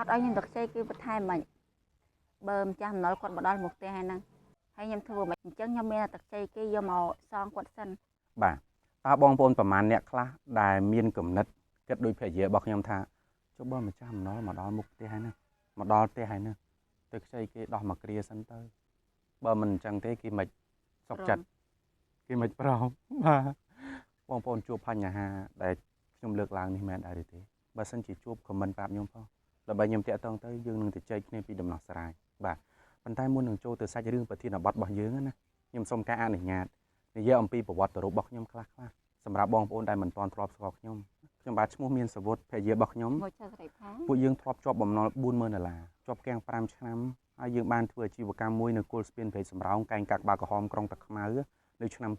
អត់ឲ្យខ្ញុំទឹកខ្ចីគឺបន្ថែមមិនបើម្ចាស់អំណុលគាត់មកដល់មុខផ្ទះហើយហ្នឹងហើយខ្ញុំធ្វើមិនអញ្ចឹងខ្ញុំមានទឹកខ្ចីគេយកមកសងគាត់សិនបាទតើបងប្អូនប្រមាណអ្នកខ្លះដែលមានគំនិតគិតដូចភរិយារបស់ខ្ញុំថាចុះបើម្ចាស់អំណុលមកដល់មុខផ្ទះហើយហ្នឹងមកដល់ផ្ទះហើយហ្នឹងទឹកខ្ចីគេដោះមកគ្រាសិនទៅបើមិនអញ្ចឹងទេគេមិនសុខចិត្តគេមិនប្រមបាទបងប្អូនជួបបញ្ហាដែលខ្ញុំលើកឡើងនេះមែនដែរទេបើសិនជាជួបខមមិនប្រាប់ខ្ញុំផងដើម្បីខ្ញុំតាក់ទងទៅយើងនឹងទៅចែកគ្នាពីដំណោះស្រាយបាទប៉ុន្តែមុននឹងចូលទៅសាច់រឿងប្រធានបទរបស់យើងណាខ្ញុំសូមការអនុញ្ញាតនិយាយអំពីប្រវត្តិរូបរបស់ខ្ញុំខ្លះសម្រាប់បងប្អូនដែលមិនទាន់ធ្លាប់ស្គាល់ខ្ញុំបាទឈ្មោះមានសវុតភរិយារបស់ខ្ញុំពួកយើងធ្លាប់ជាប់បំណុល$40000ជាប់គាំង5ឆ្នាំហើយយើងបានធ្វើអាជីវកម្មមួយនៅគល់ស្ពានព្រៃសំរោងកែងកាក់បាក្រហមក្រុងតាខ្មៅនៅឆ្នាំ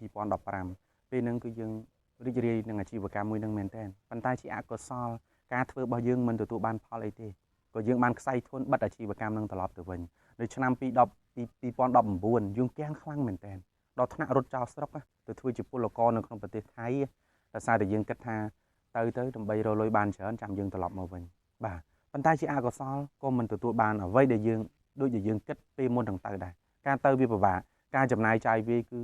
2015ពេលហ្នឹងគឺយើងរីករាយនឹងអាជីវកម្មមួយហ្នឹងមែនតើប៉ុន្តែជាអកុសលការធ្វើរបស់យើងមិនទទួលបានផលអីទេក៏យើងបានខ្សែធនបិទអាជីវកម្មហ្នឹងត្រឡប់ទៅវិញនៅឆ្នាំ2019យើងគាំងខ្លាំងមែនតើដល់ថ្នាក់រត់ចោលស្រុកទៅធ្វើជាពលករនៅក្នុងប្រទេសថៃដោយសារតែយើងគិតថាទៅដើម្បីរកលុយបានច្រើនចាំយើងត្រឡប់មកវិញបាទប៉ុន្តែជាអកុសលក៏មិនទទួលបានអ្វីដែលយើងដូចដែលយើងគិតពេលមុននឹងទៅដែរការទៅវាពិបាកការចំណាយចាយវាគឺ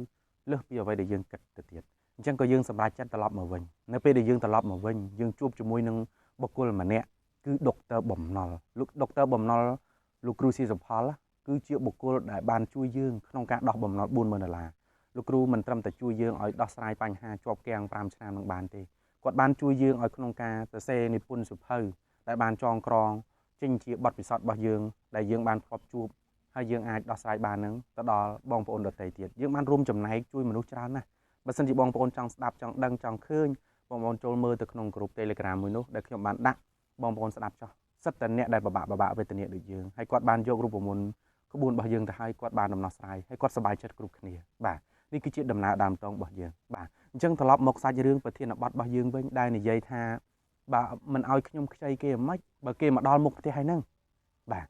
លើសពីអ្វីដែលយើងគិតទៅទៀតអញ្ចឹងក៏យើងសម្រេចចិត្តត្រឡប់មកវិញនៅពេលដែលយើងត្រឡប់មកវិញយើងជួបជាមួយនឹងបុគ្គលម្នាក់គឺដុកទ័របំណុលលោកដុកទ័របំណុលលោកគ្រូស៊ីសុផលគឺជាបុគ្គលដែលបានជួយយើងក្នុងការដោះបំណុល$40000លោកគ្រូមិនត្រឹមតែជួយយើងឲ្យដោះស្រាយបញ្ហាជាប់គាំង5ឆ្នាំនឹងបានទេគាត់បានជួយយើងឲ្យក្នុងការសរសេរនិពន្ធសៀវភៅដែលបានចងក្រងចេញជាបទពិសោធន៍របស់យើងដែលយើងបានធ្លាប់ជួបហើយយើងអាចដោះស្រាយបាននឹងទៅដល់បងប្អូនដទៃទៀតយើងបានរួមចំណែកជួយមនុស្សច្រើនណាស់បើសិនជាបងប្អូនចង់ស្ដាប់ចង់ដឹងចង់ឃើញបងប្អូនចូលមើលទៅក្នុងក្រុម Telegram មួយនោះដែលខ្ញុំបានដាក់បងប្អូនស្ដាប់ចោះសិតតែអ្នកដែលពិបាកវេទនាដូចយើងហើយគាត់បានយករូបមន្តក្បួនរបស់យើងទៅឲ្យគាត់បានដំណោះស្រាយហើយគាត់សប្បាយចិត្តគ្រប់គ្នាបាទនេះគឺជាដំណើរដើមតងរបស់យើងបាទអញ្ចឹងត្រឡប់មកសាច់រឿងប្រធានបទរបស់យើងវិញដែលនិយាយថាបាទមិនឲ្យខ្ញុំខ្ចីគេមិនបើគេមកដល់មុខផ្ទះហើយហ្នឹងបាទ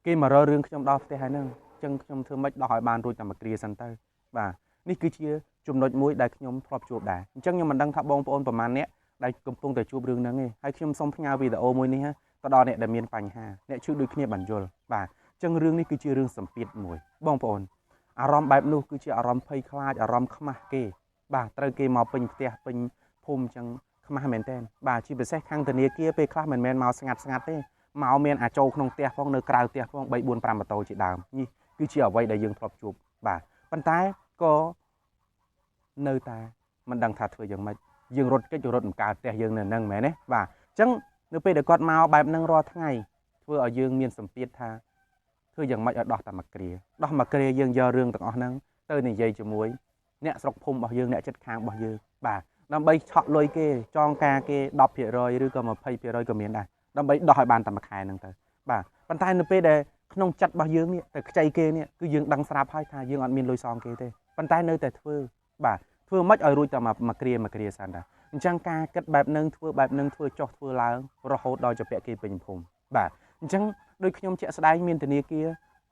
គេមករករឿងខ្ញុំដល់ផ្ទះហើយហ្នឹងអញ្ចឹងខ្ញុំធ្វើម៉េចដោះឲ្យបានរួចតែមួយគ្រាសិនទៅបាទនេះគឺជាចំណុចមួយដែលខ្ញុំធ្លាប់ជួបដែរអញ្ចឹងខ្ញុំមិនដឹងថាបងប្អូនប្រមាណអ្នកដែលកំពុងតែជួបរឿងហ្នឹងទេហើយខ្ញុំសូមផ្ញើវីដេអូមួយនេះទៅដល់អ្នកដែលមានបញ្ហាអ្នកជួយដូចគ្នាបានយល់បាទអញ្ចឹងរឿងនេះគឺជារឿងសម្ពាធមួយបងប្អូនអារម្មណ៍បែបនោះគឺជាអារម្មណ៍ភ័យខ្លាចអារម្មណ៍ខ្មាស់គេបាទត្រូវគេមកពេញផ្ទះពេញភូមិអញ្ចឹងខ្មាស់មែនតើបាទជាពិសេសខាងធនាគារពេលខ្លះមិនមែនមកស្ងាត់ទេមកមានអាចោក្នុងផ្ទះផងនៅក្រៅផ្ទះផង3 4 5ម៉ូតូជាដើមនេះគឺជាអ្វីដែលយើងធ្លាប់ជួបបាទប៉ុន្តែក៏នៅតែមិនដឹងថាធ្វើយ៉ាងម៉េចយើងរត់កិច្ចរត់មិនកើតផ្ទះយើងនៅហ្នឹងមែនទេបាទអញ្ចឹងនៅពេលដែលគាត់មកបែបហ្នឹងរាល់ថ្ងៃធ្វើឲ្យយើងមានសម្ពាធថាធ្វើយ៉ាងម៉េចឲ្យដោះតែមួយគ្រាយើងយករឿងទាំងអស់ហ្នឹងទៅនិយាយជាមួយអ្នកស្រុកភូមិរបស់យើងអ្នកជិតខាងរបស់យើងបាទដើម្បីឆក់លុយគេចងការគេ10%ឬក៏20%ក៏មានដែរដើម្បីដោះឲ្យបានតែមួយខែហ្នឹងទៅបាទប៉ុន្តែនៅពេលដែលក្នុងចិត្តរបស់យើងនេះទៅខ្ចីគេនេះគឺយើងដឹងស្រាប់ហើយថាយើងអត់មានលុយសងគេទេប៉ុន្តែនៅតែធ្វើបាទធ្វើមិនឲ្យរួចតែមួយគ្រាសិនដែរអញ្ចឹងការគិតបែបហ្នឹងធ្វើបែបហ្នឹងធ្វើចុះធ្វើឡើងរហូតដល់ជាពាក់គេពេញភូមិបាទអញ្ចឹងដូចខ្ញុំជាក់ស្ដែងមានធនាគារ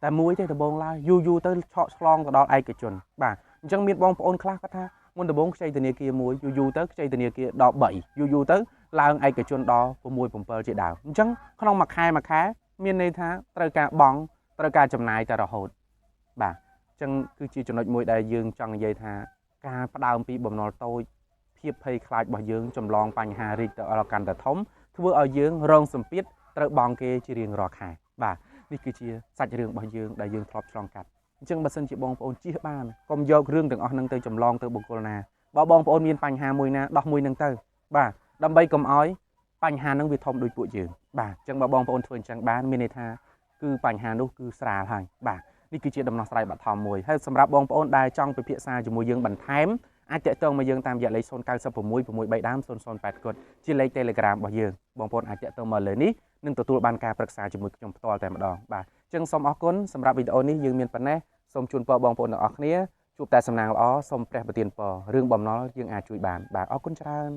តែមួយទេដំបងឡើយយូរទៅឆក់ឆ្លងទៅដល់ឯកជនបាទអញ្ចឹងមានបងប្អូនខ្លះគាត់ថាមុនដំបងខ្ចីធនាគារមួយយូរទៅខ្ចីធនាគារដល់3យូរទៅឡើងឯកជនដល់6 7ជាដើមអញ្ចឹងក្នុងមួយខែមានន័យថាត្រូវការបង់ត្រូវការចំណាយតែរហូតបាទអញ្ចឹងគឺជាចំណុចមួយដែលយើងចង់និយាយថាការផ្ដើមពីបំណុលតូចភាពភ័យខ្លាចរបស់យើងចម្លងបញ្ហារីកទៅដល់កាន់តែធំធ្វើឲ្យយើងរងសម្ពាធត្រូវបង់គេជារៀងរាល់ខែបាទនេះគឺជាសាច់រឿងរបស់យើងដែលយើងធ្លាប់ឆ្លងកាត់អញ្ចឹងបើសិនជាបងប្អូនជៀសបានកុំយករឿងទាំងអស់ហ្នឹងទៅចម្លងទៅបុគ្គលណាបើបងប្អូនមានបញ្ហាមួយណាដោះមួយហ្នឹងទៅបាទដើម្បីកុំឲ្យបញ្ហាហ្នឹងវាធំដូចពួកយើងបាទអញ្ចឹងបើបងប្អូនធ្វើអញ្ចឹងបានមានន័យថាគឺបញ្ហានោះគឺស្រាលហើយបាទនេះគឺជាដំណោះស្រាយបឋមមួយហើយសម្រាប់បងប្អូនដែលចង់ពិភាក្សាជាមួយយើងបន្ថែមអាចតាក់ទងមកយើងតាមរយៈលេខ0966630080គាត់ជាលេខ Telegram របស់យើងបងប្អូនអាចតាក់ទងមកលើនេះនឹងទទួលបានការប្រឹក្សាជាមួយខ្ញុំផ្ទាល់តែម្ដងបាទអញ្ចឹងសូមអរគុណសម្រាប់វីដេអូនេះយើងមានប៉ុណ្ណេះសូមជូនពរបងប្អូនទាំងអស់គ្នាជួបតែសំណាងល្អសូមព្រះប្រទានពររឿងបំណុលយើងអាចជួយបានបាទអរគុណច្រើន